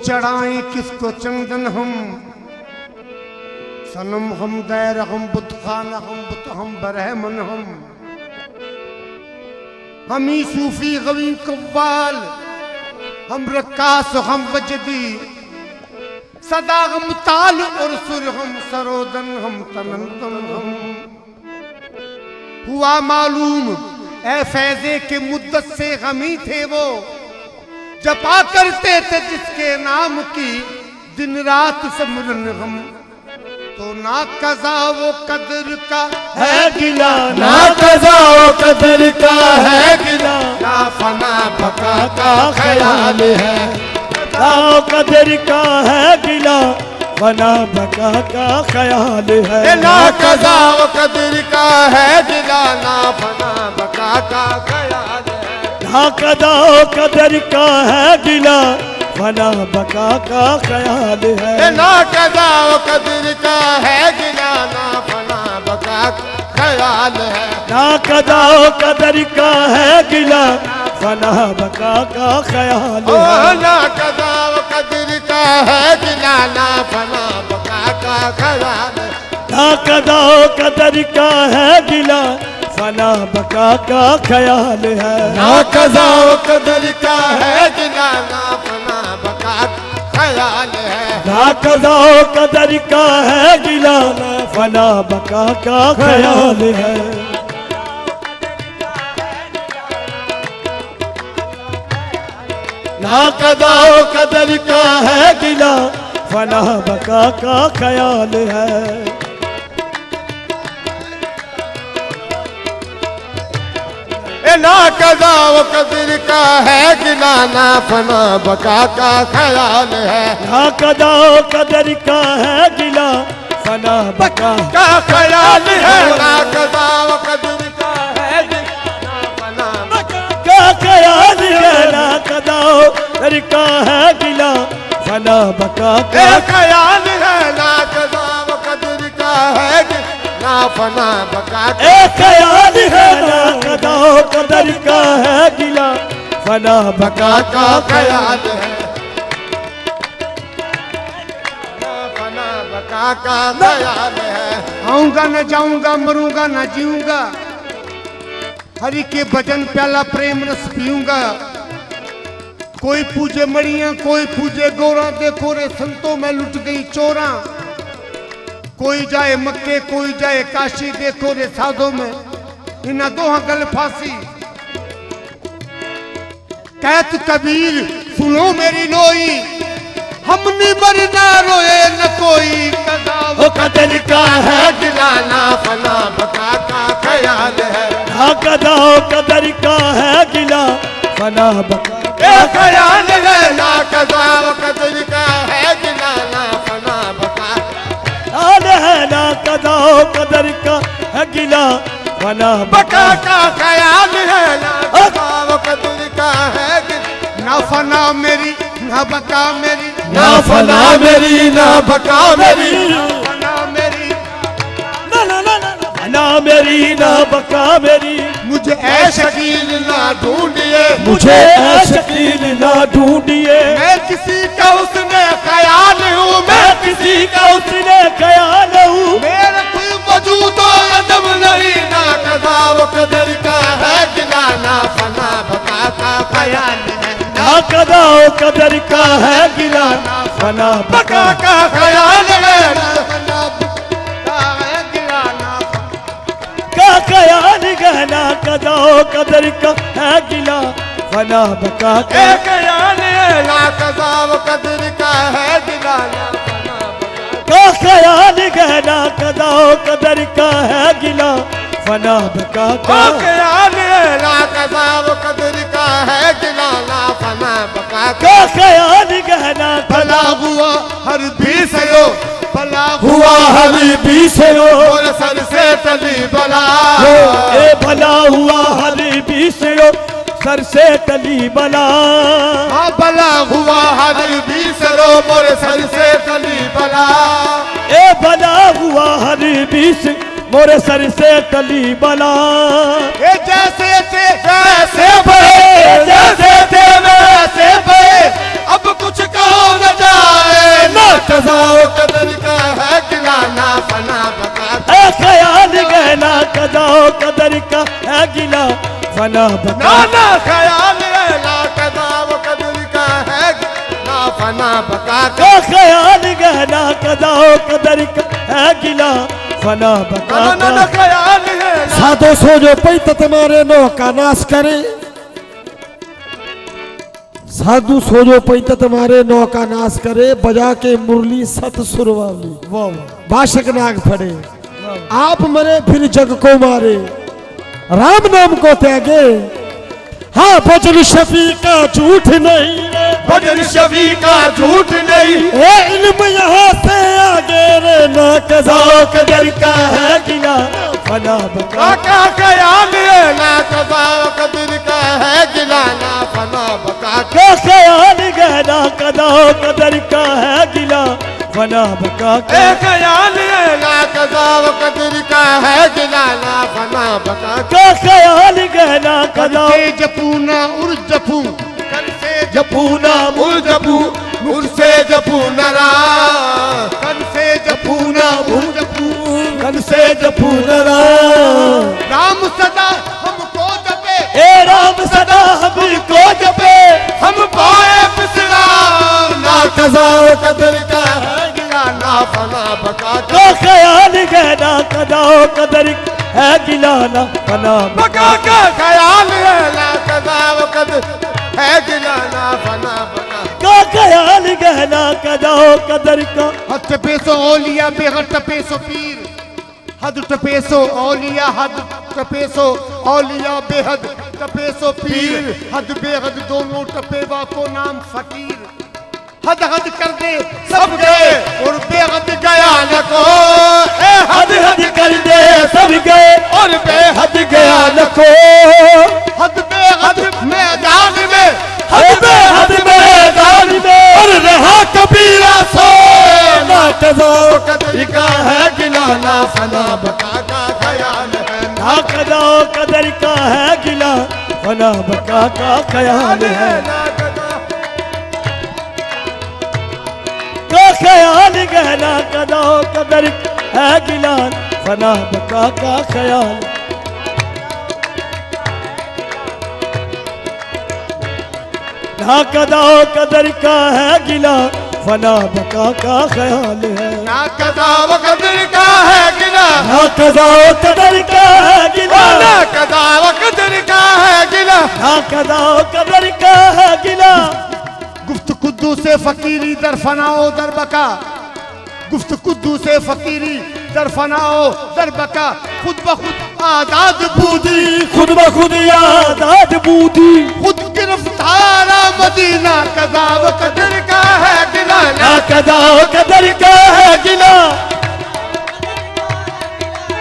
चढ़ाएं किसको चंदन हम, सनम हम दैर हम बुत खाना हम बुत हम बरहमन हम ही सूफी गवी कव्वाल हम रक्कास हम वजदी, सदा हम ताल और सुर हम सरोदन हम तनंदन हम। हुआ मालूम ए फैज़े के मुद्दत से गमी थे वो, जपा करते थे जिसके नाम की दिन रात सिमरन हम। तो ना कज़ा वो कदर का है गिला, ना कज़ा वो कदर का है गिला, ना फना बका का ख्याल है। ना कदर का है गिला, फना बका का ख्याल है। ना कज़ा वो कदर का है गिला, ना फना बका का ख्याल है। ना कज़ा वो कदर का है गिला, फना बका का ख्याल है। ना कज़ा वो कदर का है गिला, ना फना बका का ख्याल है। ना कज़ा वो कदर का है गिला, फना बका का ख्याल है। ना कज़ा वो कदर का है गिला, ना फना बका का ख्याल है। ना कज़ा वो कदर का है गिला, फना बका का ख्याल है। ना कज़ा वो कदर का है गिला, ना फना बका का ख्याल है। ना कज़ा वो कदर का है गिला, फना बका का ख्याल है। ना कज़ा वो कदर का है गिला, फना बका का ख्याल है। ना कज़ा वो कदर का है गिला, ना फना बका का ख्याल है। ना कज़ा वो कदर का है गिला, फना बका का ख्याल है। ना कज़ा वो कदर का है गिला, ना फना बका का ख्याल है। ना कज़ा वो कदर का है गिला, फना बका का ख्याल है। ना कज़ा वो कदर का है गिला, ना फना बका का ख्याल है। ना कज़ा वो कदर का है गिला, फना बका का ख्याल है। फना बका का ख्याल है। आऊंगा न जाऊंगा, मरूंगा न जीऊंगा, हरि के भजन प्याला प्रेम रस पीऊंगा। कोई पूजे मड़ियां, कोई पूजे गोरा, देखो रे संतों में लुट गई चोरा। कोई जाए मक्के, कोई जाए काशी, देखो रे साधों में इन्हें दोहा गल फांसी। कहत कबीर सुनो मेरी लोई, हमने मरना रोए न कोई। कज़ा वो कदर का है गिला, ना फना बका का ख्याल है। ना कज़ा वो कदर का है गिला, फना बका ख्याल है। ना कज़ा वो कदर का है गिला, ना फना बका ख्याल है। ना कज़ा वो कदर का है गिला, फना बका का ख्याल है। ना कज़ा वो कदर का है गिला, ना फना मेरी ना बका मेरी, ना फना मेरी ना बका मेरी, फना मेरी ना ना ना ना फना मेरी ना बका मेरी। मुझे ऐ शकील ना ढूंढिए, मुझे ऐ शकील ना ढूंढिए। मैं किसी का उसने ख्याल हूँ, मैं किसी का उसने ख्याल हूँ। मेरा कोई वजूद अदम नहीं। ना कज़ा वो कदर का है गिला, ना फना बका का ख्याल है। ना कज़ा वो कदर का है गिला, फना बका बका का ख्याल है। ना फना बका है गिला, ना का ख्याल है। ना कज़ा वो कदर का है गिला, फना बका का ख्याल है। ना कज़ा वो कदर का है गिला, ना फना बका ख्याल है। ना कज़ा वो कदर का है गिला, फना बका का ख्याल है। ना कज़ा वो कदर का है गिला, ना फना बका ख्याल है। ना भला हुआ हर बीस हो, भला हुआ हर बीस हो, और सर से तली बला। ए भला हुआ हर बीस हो, सर से तली बला। हाँ भला हुआ हर बीस रो, मोर सर से तली बला। ए भला हुआ हर बीस, मोरे सर से तली बला। ये जैसे थे वैसे भरे, जैसे थे वैसे भरे, अब कुछ कहो न कज़ाओ कदर का है गिला ना फना बका ए ख्याल गहना कज़ाओ कदर का है गिला फना बका ना ख्याल गहना कज़ाओ कदर का है ना फना बका का ख्याल गहना कज़ाओ कदर का है गिला फना बका ना ख्याल है साधो सोजो पैत तुम्हारे नो का नाश करे साधु सोजो पैत तुम्हारे नो का नाश करे बजा के मुरली सत सुर वाली बाशक नाग फड़े आप मरे फिर जग को मारे राम नाम को त्यागे हाँ भजन शफी का झूठ नहीं भजन शफी का झूठ नहीं ए इल्म यहाँ से आगे रे ना कज़ाओ कदर का है गिला फना बका का ख्याल है ना कज़ाओ कदर का है गिला ना फना बका का ख्याल गहना कज़ाओ कदर का है गिला फना बका का ख्याल है ना कज़ाओ कदर का है गिला ना फना बका का ख्याल गहना कज़ाओ से जपू ना उर जपू कर से जपू ना मुर जपू मुर से जपू नरा कर से जपू ना मुर जपू कन से जपू नरा राम सदा हमको जपे ए राम सदा हमको जपे हम पाए पिछड़ा ना कज़ाओ कदर का है गिला ना फना बका का ख्याल गहना कज़ाओ कदर है गिला ना फना बका का ख्याल है ना कज़ाओ कदर है गिला ना फना बका का ख्याल गहना कज़ाओ कदर का हद टपेसो औलिया बेहद टपेसो पीर हद टपेसो औलिया हद टपेसो औलिया बेहद टपेसो पीर हद बेहद दोनों टपेवा को नाम फकीर हद हद कर दे सब गए और बेहद गया न को हद हद कर दे सब गए और बेहद गया न को हद बेहद मैदान में हद बेहद मैदान में और रहा कबीरा सो ना कज़ाओ कदर का है गिला ना फना बका का ख्याल है ना कज़ाओ कदर का है गिला फना बका का ख्याल है ना कज़ाओ का ख्याल गहना कज़ाओ कदर है गिला फना बका का ख्याल ना कज़ाओ कदर का है गिला फना बका का ख्याल है ना कज़ाओ कदर का है गिला ना कज़ाओ कदर का है गिला ना कज़ाओ कदर का है गिला ना कज़ाओ कदर का है गिला गुफ्त कुद्दू से फकीरी दर फनाओ दर बका गुफ्त कुद्दू से फकीरी दर फनाओ दर बका खुद ब खुद आजाद बूदी खुद ब खुद आजाद बूदी खुद गिरफ्तारा मदीना कज़ाओ कदर का है गिला ना कज़ाओ कदर का है गिला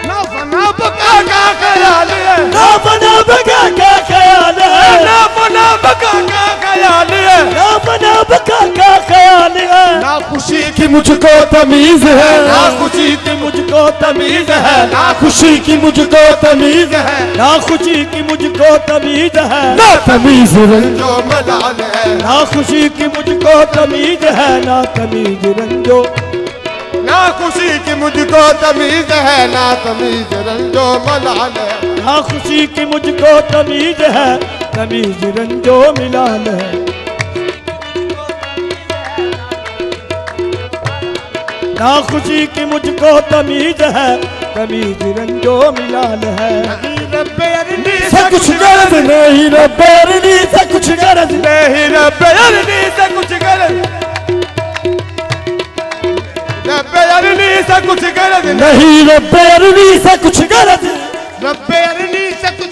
ना फना बका का ख्याल है ना बना बका का ख्याल है ना फना बका का ख्याल है ना बना बका का ख्याल है ना खुशी कि मुझको तमीज है ना खुशी की मुझको तमीज है ना खुशी की मुझको तमीज है ना खुशी की मुझको तमीज है ना तमीज रंजो जो मलाल है ना खुशी की मुझको तमीज है ना तमीज रंजो ना खुशी की मुझको तमीज है ना तमीज रंजो मलाल है ना खुशी की मुझको तमीज है तमीज रंजो मिलाल है ना खुशी की मुझको तमीज है तमीज रंजो मिलाल है रब्बे अरनी से कुछ गरज नहीं रब्बे अरनी से कुछ गरज नहीं रब्बे अरनी से कुछ गरज रब्बे अरनी से कुछ गरज नहीं रब्बे अरनी से कुछ गरज रब्बे अरनी से कुछ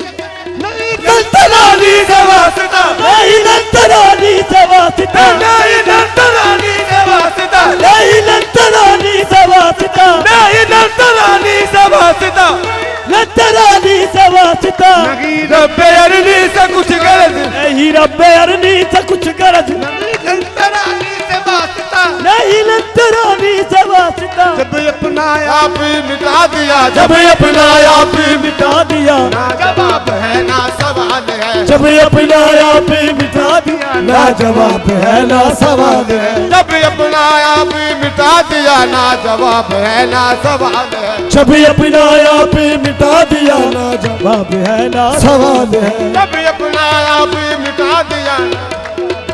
नहीं नंतरानी से वास्ता नहीं नंतरानी से वास्ता नहीं नंतरानी से वास्ता नहीं नंतरानी से वास्ता नहीं नंतरानी से वास्ता नंतरानी से वास्ता नहीं रब्बे अरनी से कुछ गरज नहीं रब्बे अरनी से कुछ गरज नहीं नंतरानी से वास्ता नहीं नंतरानी से वास्ता जब अपनाया आप ही मिटा दिया, जब अपना आप ही मिटा दिया, ना जवाब है ना सवाल है। जब अपना आप ही मिटा दिया, ना जवाब है ना सवाल है। जब अपना आप ही मिटा दिया, ना जवाब है ना सवाल है। जब अपना आप ही मिटा दिया, ना जवाब है ना सवाल है। जब अपना आप ही मिटा दिया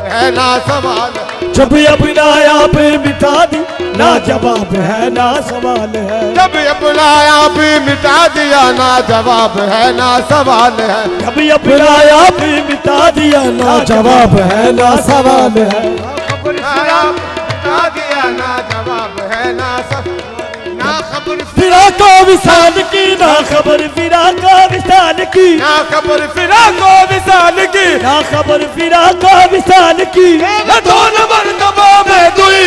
है ना सवाल है। जब अपना आप ही मिटा दी, ना जवाब है ना सवाल है। जब अपना आप ही मिटा दिया, ना जवाब है ना सवाल है। जब अपना आप ही मिटा दिया, ना जवाब है ना सवाल है। मिटा दिया, ना जवाब है ना ना खबर फिरा को विशाल की, ना खबर फिरा को विशाल की, ना खबर फिरा को विशाल की, ना खबर फिरा को विशाल की। दोनों मर्तबा में दुई,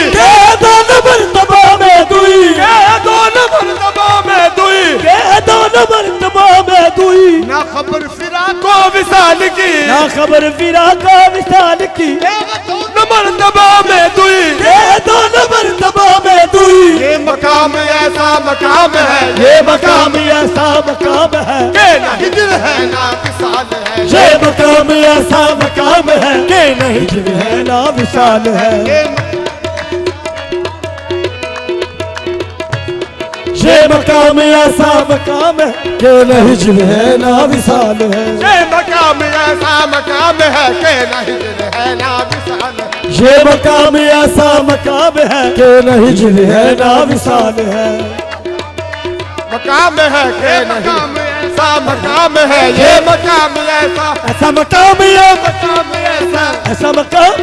दोनों मर्तबा में दुई, दोनों मर्तबा में दुई, दोनों मर्तबा में दुई। ना खबर फिरा को विशाल की, ना खबर फिरा को विशाल की, दोनों मर्तबा में दुई, दोनों मर्तबा में दुई। ये मकाम ऐसा मकाम है, ये मकाम ऐसा मकाम है, के ना हिजर है ना विशाल है। ये मकाम ऐसा मकाम है, के नहीं जिन है ना विशाल है। ये मकाम ऐसा मकाम है, के नहीं जिन है ना विशाल है। ये मकाम ऐसा मकाम है, के ना हिजर है ना विशाल है। ये मकाम ऐसा मकाम है, के नहीं जिन है ना विशाल है। मकाम है के नहीं ऐसा मकाम है, ये मकाम ऐसा ऐसा मकाम ये मकाम ऐसा ऐसा मकाम,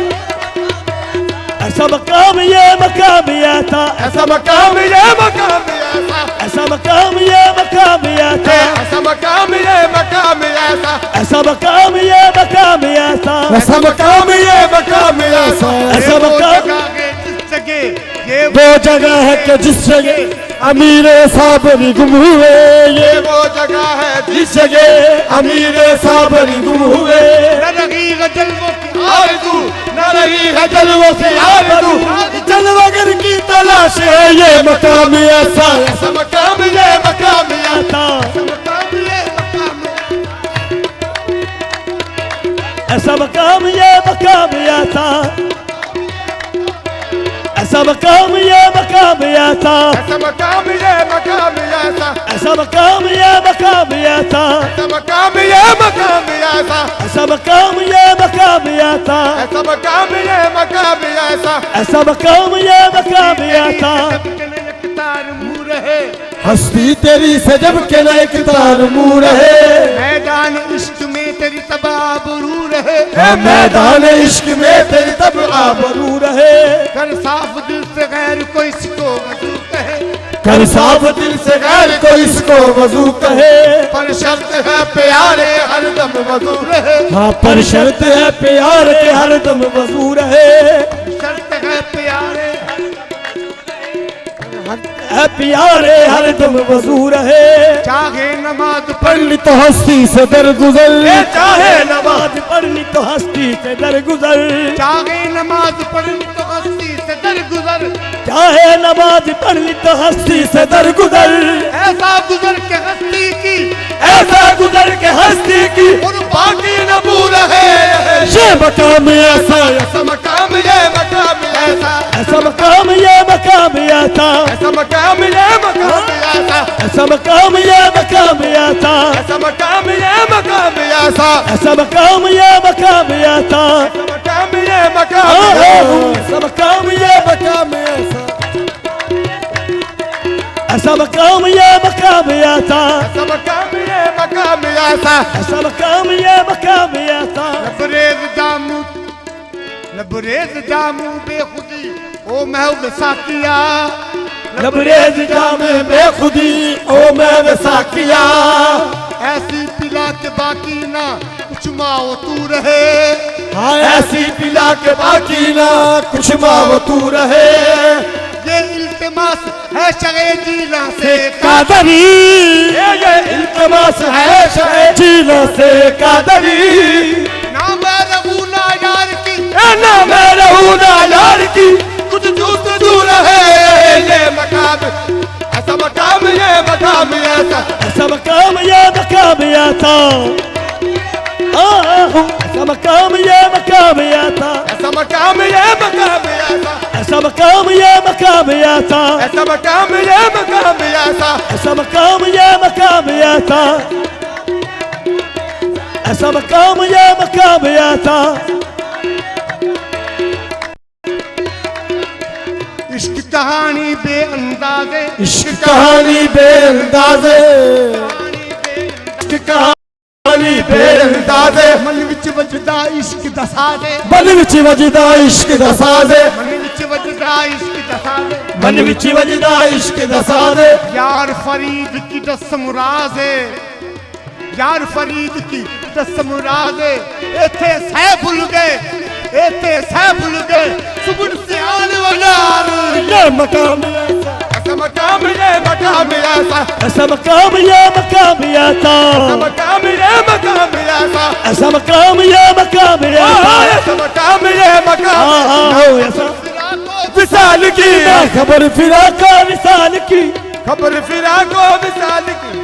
ऐसा मकाम ये मकाम ऐसा, ऐसा मकाम ये मकाम ऐसा, ऐसा मकाम ये मकाम ऐसा, ऐसा मकाम ये मकाम ऐसा, ऐसा मकाम ये मकाम ऐसा, ऐसा मकाम ये मकाम ऐसा। ऐसा मकाम ये वो जगह है कि जिस जगह अमीर साबरी गुम हुए। ये वो जगह है जिस जगह अमीर साबरी गुम हुए। न रही है जलवों की आरज़ू, न रही है जलवों की आरज़ू, जलवागर की तलाश है ये मकाम ऐसा, ऐसा मकाम ये मकाम ऐसा, मकाम ये मकाम ऐसा मकाम ये मकाम ऐसा, ऐसा मकाम ये मकाम ऐसा, ऐसा मकाम ये मकाम ऐसा, ऐसा मकाम ये मकाम ऐसा, ऐसा मकाम ये मकाम ऐसा, ऐसा मकाम ये मकाम ऐसा, ऐसा मकाम ये मकाम ऐसा। ऐसा मकाम ये मकाम ऐसा। हस्ती तेरी से जब के न एक तार मुँह रहे, मैदान इश्क में तेरी तब आबरू रहे, मैदान इश्क में तेरी तब आबरू रहे। कर साफ दिल से गैर को इसको वजू कहे, कर साफ दिल से गैर को इसको वजू कहे। पर शर्त है प्यारे हरदम वजू रहे, हाँ पर शर्त है प्यार के हरदम वजू रहे। शर्त है प्यारे प्यारे हरदम वजू रहे। चाहे नमाज पढ़ ली तो हस्ती से दर गुजर, चाहे नमाज पढ़ ली तो हस्ती से दर गुजर, चाहे नमाज पढ़नी तो हस्ती से दर गुजर, चाहे नमाज पढ़ ली तो हस्ती से दर गुजर। ऐसा गुजर के हस्ती की, ऐसा गुजर के हस्ती की और बाकी न भूल है। ये मकाम ऐसा, ऐसा मकाम ये मकाम ऐसा, ऐसा मकाम ये मकाम ऐसा, ऐसा मकाम ये मकाम ऐसा, ऐसा मकाम ये मकाम ऐसा, ऐसा मकाम ये मकाम ऐसा, ऐसा मकाम ये मकाम ऐसा, मकाम ये मकाम ऐसा मकाम ये मकाम ऐसा, ऐसा मकाम ये मकाम ऐसा, ऐसा मकाम ये मकाम ऐसा। ऐसा मकाम ये मकाम ऐसा। लबरेज जामू बेखुदी ओ महब साकिया, लबरेज जाम बेखुदी ओ मैं साकिया। ऐसी पिला के बाकी ना कुछ माओ तू रहे, हाँ ऐसी पिला के बाकी ना कुछ माव तू रहे। ये इल्तिमास है शगे जीना से कादरी, ये इल्तिमास है शगे जीना से कादरी। ना मैं रहूं ना यार की, ना मैं रहूं ना यार की, कुछ दूर दूर है। ये मकाम ऐसा मकाम मकाम ऐसा, ऐसा मकाम ये मकाम आता, ऐसा मकाम ये मकाम आता, ऐसा मकाम ये मकाम ऐसा, ऐसा मकाम ये मकाम आता, ऐसा मकाम ये मकाम ऐसा, ऐसा मकाम ये मकाम आता, ऐसा मकाम ये मकाम आता। इश्क कहानी बेअंदाज़े, इश्क कहानी बेअंदाज़े, इश्क कहानी बेअंदाज़े, मन विच वजदा इश्क दसा दे, मन विच वजदा इश्क दसा दे, मन विच वजदा इश्क दसा दे, मन विच वजदा इश्क दसा दे। यार फरीद की दस मुरादे, यार फरीद की दस मुरादे, इथे सह भुल गए, इथे सह भुल गए, सुबह से आने वाला ये मकाम ऐसा, ऐसा मकाम ये मकाम ऐसा, ऐसा मकाम ये मकाम आता, ऐसा मकाम ये मकाम ऐसा, ऐसा मकाम ये मकाम आता, ऐसा मकाम ये मकाम ऐसा विशाल की, खबर फिरा का विशाल की, खबर फिरा को विशाल की,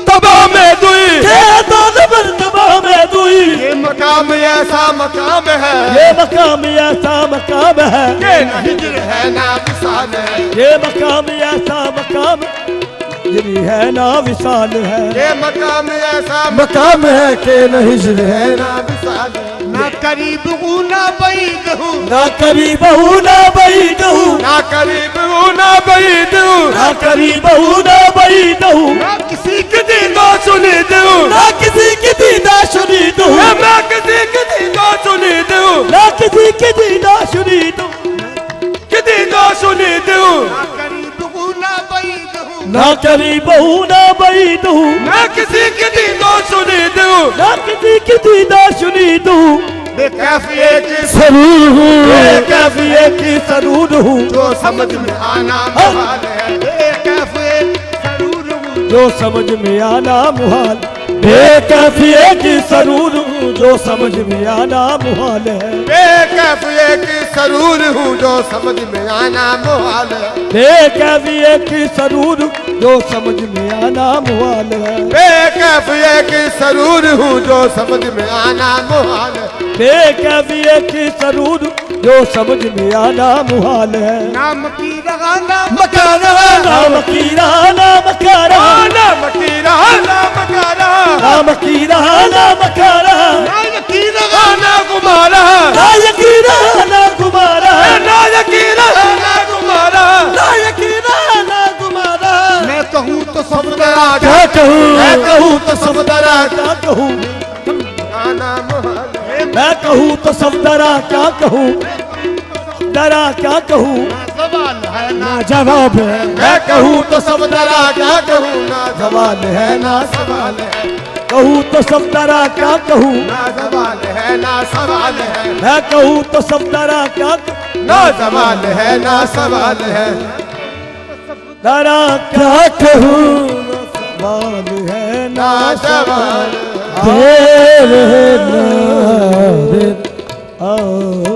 तबाह में दुई, मरतबा में दुई। ये मकाम ऐसा मकाम है, ये मकाम ऐसा मकाम है, ये नहीं है ना विशाल है, ये मकाम ऐसा मकाम ये है ना विशाल है, ये मकाम ऐसा मकाम है के नहीं है ना विशाल है, ना करीब हूँ ना बैद हूँ, ना करीब हूँ ना बैद हूँ, ना करीब हूँ ना बैद हूँ, ना करीब हूँ ना बैद हूँ, ना किसी की दीदा सुनी दूँ, ना किसी की दीदा सुनी दूँ, ना किसी की दीदा सुनी दूँ, ना किसी की दीदा सुनी दूँ, की दीदा सुनी दूँ, ना करीब हूँ ना बैद हूँ, ना करीब हूँ ना बैद हूँ, ना किसी की दीदा सुनी दूँ, ना किसी की दीदा सुनी दूँ। बेकैफिये की सरूर हूँ, बेकैफिये की सरूर हूँ, जो समझ में आना मुहाल है, बेकैफिये जरूर हूँ, जो समझ में आना मुहाल, बेकैफिये की सरूर हूँ, जो समझ में आना मुहाल है, बेकैफिये की सरूर हूँ, जो समझ में आना मुहाल है, बेकैफिये की सरूर जो समझ में आना मुहाल है, बेकैफिये की सरूर हूँ, जो समझ में आना मुहाल है, बेकैफिये की सरूर जो समझ में आना मुहाल है। नाम की रहा नाम मकारा नाम कीरा नाम कारा, नाम की रहा नाम कारा, नाम कीरा नाम कारा, नाम की रहा ना गुमारा, नायकीरा ना गुमारा, नाम की रहा ना गुमारा, नायकीरा ना गुमारा। मैं कहूँ तो सब दरा, क्या कहूँ, मैं कहूँ तो सब दरा, क्या कहूँ, आना मुहाल है, मैं कहूँ तो सब डरा, क्या कहूँ, डरा क्या कहूँ, सवाल है ना ना जवाब है, मैं कहूँ तो सब डरा, क्या कहूँ ना सवाल है ना सवाल है, कहूँ तो सब डरा, क्या कहूँ, ना सवाल है ना सवाल है, मैं कहूँ तो सब डरा, क्या ना सवाल है ना सवाल है, डरा क्या कहूँ, सवाल है ना ना सवाल देर है नारे आओ।